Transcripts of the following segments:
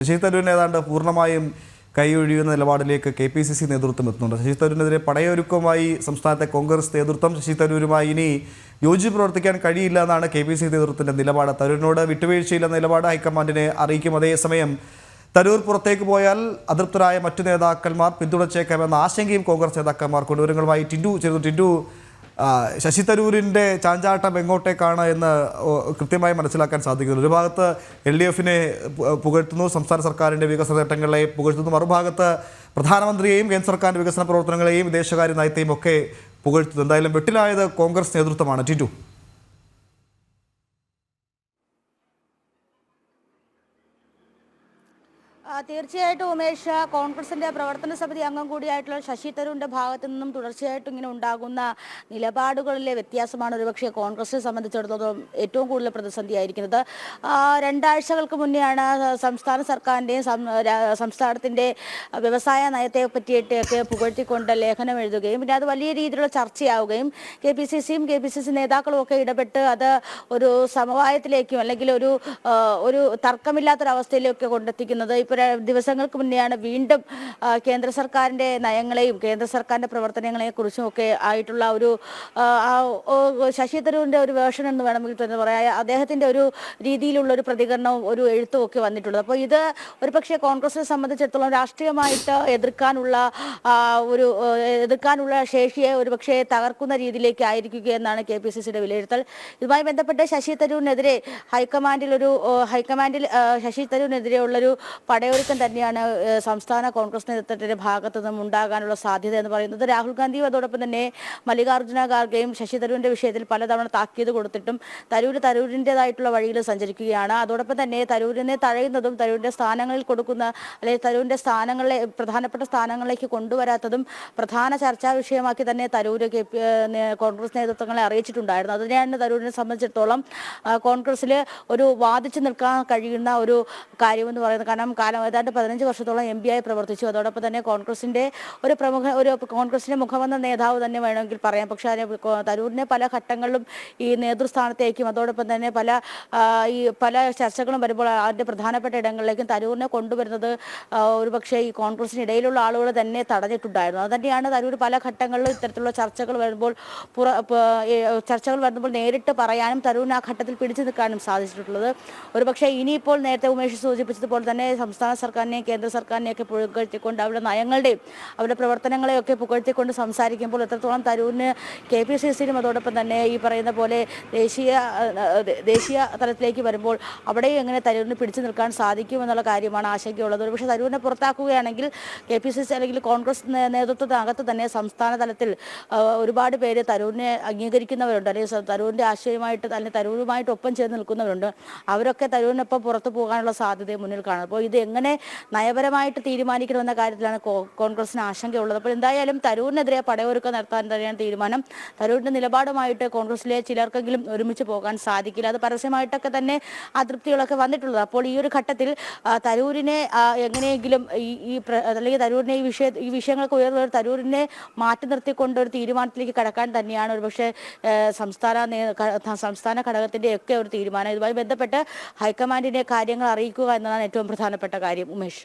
ശശി തരൂരിന് ഏതാണ്ട് പൂർണ്ണമായും കൈയൊഴിയുന്ന നിലപാടിലേക്ക് KPCC നേതൃത്വം എത്തുന്നുണ്ട്. ശശി തരൂരിനെതിരെ പടയൊരുക്കമായി സംസ്ഥാനത്തെ കോൺഗ്രസ് നേതൃത്വം ശശി തരൂരുമായി ഇനി യോജിച്ച് പ്രവർത്തിക്കാൻ കഴിയില്ല എന്നാണ് KPCC നേതൃത്വത്തിന്റെ നിലപാട്. തരൂരിനോട് വിട്ടുവീഴ്ചയില്ലെന്ന നിലപാട് ഹൈക്കമാൻഡിനെ അറിയിക്കും. അതേസമയം തരൂർ പുറത്തേക്ക് പോയാൽ അതൃപ്തരായ മറ്റു നേതാക്കന്മാർ പിന്തുണച്ചേക്കാമെന്ന ആശങ്കയും കോൺഗ്രസ് നേതാക്കന്മാർക്കുണ്ട്. വിവരങ്ങളുമായി ടിൻഡു ചേർന്നു. ടിൻഡു, ശശി തരൂരിൻ്റെ ചാഞ്ചാട്ടം എങ്ങോട്ടേക്കാണ് എന്ന് കൃത്യമായി മനസ്സിലാക്കാൻ സാധിക്കുന്നു. ഒരു ഭാഗത്ത് LDFനെ പുകഴ്ത്തുന്നു, സംസ്ഥാന സർക്കാരിൻ്റെ വികസന നേട്ടങ്ങളെ പുകഴ്ത്തുന്നു, മറുഭാഗത്ത് പ്രധാനമന്ത്രിയെയും കേന്ദ്ര സർക്കാരിൻ്റെ വികസന പ്രവർത്തനങ്ങളെയും വിദേശകാര്യ നയത്തെയും ഒക്കെ പുകഴ്ത്തുന്നു. എന്തായാലും വെട്ടിലായത് കോൺഗ്രസ് നേതൃത്വമാണ്. ടിൻഡു. തീർച്ചയായിട്ടും ഉമേഷ്, കോൺഗ്രസിന്റെ പ്രവർത്തന സമിതി അംഗം കൂടിയായിട്ടുള്ള ശശി തരൂരിന്റെ ഭാഗത്തു നിന്നും തുടർച്ചയായിട്ടും ഇങ്ങനെ ഉണ്ടാകുന്ന നിലപാടുകളിലെ വ്യത്യാസമാണ് ഒരുപക്ഷെ കോൺഗ്രസിനെ സംബന്ധിച്ചിടത്തോളം ഏറ്റവും കൂടുതൽ പ്രതിസന്ധിയായിരിക്കുന്നത്. 2 ആഴ്ചകൾക്ക് മുന്നെയാണ് സംസ്ഥാന സർക്കാരിൻ്റെയും സംസ്ഥാനത്തിൻ്റെ വ്യവസായ നയത്തെ പറ്റിയിട്ടൊക്കെ പുകഴ്ത്തിക്കൊണ്ട് ലേഖനം എഴുതുകയും പിന്നെ അത് വലിയ രീതിയിലുള്ള ചർച്ചയാവുകയും KPCCയും KPCC നേതാക്കളും ഒക്കെ ഇടപെട്ട് അത് ഒരു സമവായത്തിലേക്കും അല്ലെങ്കിൽ ഒരു തർക്കമില്ലാത്തൊരവസ്ഥയിലേക്ക് കൊണ്ടെത്തിക്കുന്നത് ഇപ്പോൾ ദിവസങ്ങൾക്ക് മുന്നെയാണ്. വീണ്ടും കേന്ദ്ര സർക്കാരിൻ്റെ നയങ്ങളെയും കേന്ദ്ര സർക്കാരിൻ്റെ പ്രവർത്തനങ്ങളെയും കുറിച്ചും ഒക്കെ ആയിട്ടുള്ള ഒരു ശശി തരൂരിൻ്റെ ഒരു വേർഷൻ എന്ന് വേണമെങ്കിൽ തന്നെ പറയാം, അദ്ദേഹത്തിൻ്റെ ഒരു രീതിയിലുള്ള ഒരു പ്രതികരണവും ഒരു എഴുത്തും ഒക്കെ വന്നിട്ടുള്ളത്. അപ്പോൾ ഇത് ഒരു പക്ഷേ കോൺഗ്രസിനെ സംബന്ധിച്ചിടത്തോളം രാഷ്ട്രീയമായിട്ട് എതിർക്കാനുള്ള ശേഷിയെ ഒരു പക്ഷേ തകർക്കുന്ന രീതിയിലേക്ക് ആയിരിക്കുകയെന്നാണ് KPCCയുടെ വിലയിരുത്തൽ. ഇതുമായി ബന്ധപ്പെട്ട് ശശി തരൂരിനെതിരെ ഹൈക്കമാൻഡിൽ ശശി തരൂരിനെതിരെയുള്ളൊരു പടയൊരുക്കം തന്നെയാണ് സംസ്ഥാന കോൺഗ്രസ് നേതൃത്വത്തിന്റെ ഭാഗത്തു നിന്നും ഉണ്ടാകാനുള്ള സാധ്യത എന്ന് പറയുന്നത്. രാഹുൽ ഗാന്ധിയും അതോടൊപ്പം തന്നെ മല്ലികാർജ്ജുന ഖാർഗെയും ശശി തരൂരിന്റെ വിഷയത്തിൽ പലതവണ താക്കീത് കൊടുത്തിട്ടും തരൂരിൻ്റെതായിട്ടുള്ള വഴിയിൽ സഞ്ചരിക്കുകയാണ്. അതോടൊപ്പം തന്നെ തരൂരിനെ തഴയുന്നതും തരൂരിന്റെ സ്ഥാനങ്ങളിൽ കൊടുക്കുന്ന അല്ലെങ്കിൽ തരൂരിന്റെ പ്രധാനപ്പെട്ട സ്ഥാനങ്ങളിലേക്ക് കൊണ്ടുവരാത്തതും പ്രധാന ചർച്ചാ വിഷയമാക്കി തന്നെ തരൂര് കോൺഗ്രസ് നേതൃത്വങ്ങളെ അറിയിച്ചിട്ടുണ്ടായിരുന്നു. അതിനെയാണ് തരൂരിനെ സംബന്ധിച്ചിടത്തോളം കോൺഗ്രസിൽ ഒരു വാദിച്ചു നിൽക്കാൻ കഴിയുന്ന ഒരു കാര്യമെന്ന് പറയുന്നത്. കാരണം ഏതാണ്ട് 15 വർഷത്തോളം MP ആയി പ്രവർത്തിച്ചു. അതോടൊപ്പം തന്നെ കോൺഗ്രസിന്റെ കോൺഗ്രസിന്റെ മുഖമെന്ന നേതാവ് തന്നെ വേണമെങ്കിൽ പറയാം. പക്ഷേ തരൂരിനെ പല ഘട്ടങ്ങളിലും ഈ നേതൃസ്ഥാനത്തേക്കും അതോടൊപ്പം തന്നെ പല ചർച്ചകളും വരുമ്പോൾ അതിൻ്റെ പ്രധാനപ്പെട്ട ഇടങ്ങളിലേക്കും തരൂരിനെ കൊണ്ടുവരുന്നത് ഒരുപക്ഷെ ഈ കോൺഗ്രസിനിടയിലുള്ള ആളുകൾ തന്നെ തടഞ്ഞിട്ടുണ്ടായിരുന്നു. അതുതന്നെയാണ് തരൂർ പല ഘട്ടങ്ങളിലും ഇത്തരത്തിലുള്ള ചർച്ചകൾ വരുമ്പോൾ നേരിട്ട് പറയാനും തരൂരിന് ആ ഘട്ടത്തിൽ പിടിച്ചു നിൽക്കാനും സാധിച്ചിട്ടുള്ളത്. ഒരുപക്ഷെ ഇനിയിപ്പോൾ നേരത്തെ ഉമേഷ് സൂചിപ്പിച്ചതുപോലെ തന്നെ സംസ്ഥാന സർക്കാരിനെയും കേന്ദ്ര സർക്കാരിനെയൊക്കെ പുകഴ്ത്തിക്കൊണ്ട് അവരുടെ നയങ്ങളുടെയും അവരുടെ പ്രവർത്തനങ്ങളെയൊക്കെ പുകഴ്ത്തിക്കൊണ്ട് സംസാരിക്കുമ്പോൾ എത്രത്തോളം തരൂരിന് KPCCയിലും അതോടൊപ്പം തന്നെ ഈ പറയുന്ന പോലെ ദേശീയ തലത്തിലേക്ക് വരുമ്പോൾ അവിടെയും എങ്ങനെ തരൂരിന് പിടിച്ചു നിൽക്കാൻ സാധിക്കുമെന്നുള്ള കാര്യമാണ് ആശങ്കയുള്ളത്. ഒരുപക്ഷെ തരൂരിനെ പുറത്താക്കുകയാണെങ്കിൽ KPCC അല്ലെങ്കിൽ കോൺഗ്രസ് നേതൃത്വത്തിനകത്ത് തന്നെ സംസ്ഥാന തലത്തിൽ ഒരുപാട് പേര് തരൂരിനെ അംഗീകരിക്കുന്നവരുണ്ട്, അല്ലെങ്കിൽ തരൂരിൻ്റെ ആശയമായിട്ട് അല്ലെങ്കിൽ തരൂരുമായിട്ട് ഒപ്പം ചേർന്ന് നിൽക്കുന്നവരുണ്ട്. അവരൊക്കെ തരൂരിനൊപ്പം പുറത്തു പോകാനുള്ള സാധ്യതയെ മുന്നിൽ കാണും. അപ്പോൾ ഇത് എങ്ങനെ നയപരമായിട്ട് തീരുമാനിക്കണമെന്ന കാര്യത്തിലാണ് കോൺഗ്രസിന് ആശങ്കയുള്ളത്. അപ്പോൾ എന്തായാലും തരൂരിനെതിരെ പടയൊരുക്കം നടത്താൻ തന്നെയാണ് തീരുമാനം. തരൂരിൻ്റെ നിലപാടുമായിട്ട് കോൺഗ്രസിലെ ചിലർക്കെങ്കിലും ഒരുമിച്ച് പോകാൻ സാധിക്കില്ല. അത് പരസ്യമായിട്ടൊക്കെ തന്നെ അതൃപ്തികളൊക്കെ വന്നിട്ടുള്ളത്. അപ്പോൾ ഈ ഒരു ഘട്ടത്തിൽ തരൂരിനെ എങ്ങനെയെങ്കിലും അല്ലെങ്കിൽ തരൂരിനെ ഈ വിഷയങ്ങൾക്ക് ഉയർന്ന തരൂരിനെ മാറ്റി നിർത്തിക്കൊണ്ട് ഒരു തീരുമാനത്തിലേക്ക് കടക്കാൻ തന്നെയാണ് ഒരുപക്ഷെ സംസ്ഥാന ഘടകത്തിൻ്റെ ഒക്കെ ഒരു തീരുമാനം. ഇതുമായി ബന്ധപ്പെട്ട് ഹൈക്കമാൻഡിനെ കാര്യങ്ങൾ അറിയിക്കുക എന്നതാണ് ഏറ്റവും പ്രധാനപ്പെട്ട കാര്യം. ഉമേഷ്,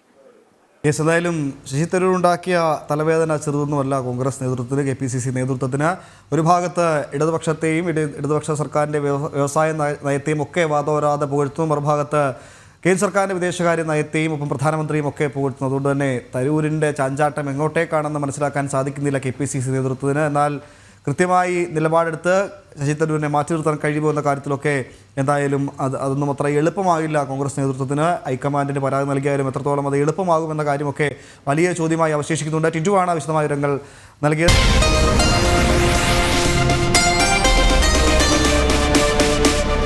എന്തായാലും ശശി തരൂർ ഉണ്ടാക്കിയ തലവേദന ചെറുതൊന്നുമല്ല കോൺഗ്രസ് നേതൃത്വത്തിന്, KPCC നേതൃത്വത്തിന്. ഒരു ഭാഗത്ത് ഇടതുപക്ഷത്തെയും ഇടതുപക്ഷ സർക്കാരിൻ്റെ വ്യവസായ നയത്തെയും ഒക്കെ വാദോരാതെ പുകഴ്ത്തുന്നു, മറുഭാഗത്ത് കേന്ദ്ര സർക്കാരിൻ്റെ വിദേശകാര്യ നയത്തെയും ഒപ്പം പ്രധാനമന്ത്രിയും ഒക്കെ പുകഴ്ത്തുന്നു. അതുകൊണ്ട് തന്നെ തരൂരിൻ്റെ ചാഞ്ചാട്ടം എങ്ങോട്ടേക്കാണെന്ന് മനസ്സിലാക്കാൻ സാധിക്കുന്നില്ല KPCC നേതൃത്വത്തിന്. എന്നാൽ കൃത്യമായി നിലപാടെടുത്ത് ശശി തരൂരിനെ മാറ്റി നിർത്താൻ കഴിയുമോ എന്ന കാര്യത്തിലൊക്കെ എന്തായാലും അതൊന്നും അത്ര എളുപ്പമാകില്ല കോൺഗ്രസ് നേതൃത്വത്തിന്. ഹൈക്കമാൻഡിന് പരാതി നൽകിയാലും എത്രത്തോളം അത് എളുപ്പമാകുമെന്ന കാര്യമൊക്കെ വലിയ ചോദ്യമായി അവശേഷിക്കുന്നുണ്ട്. ടിൻഡുവാണ് വിശദമായ വിവരങ്ങൾ നൽകിയത്.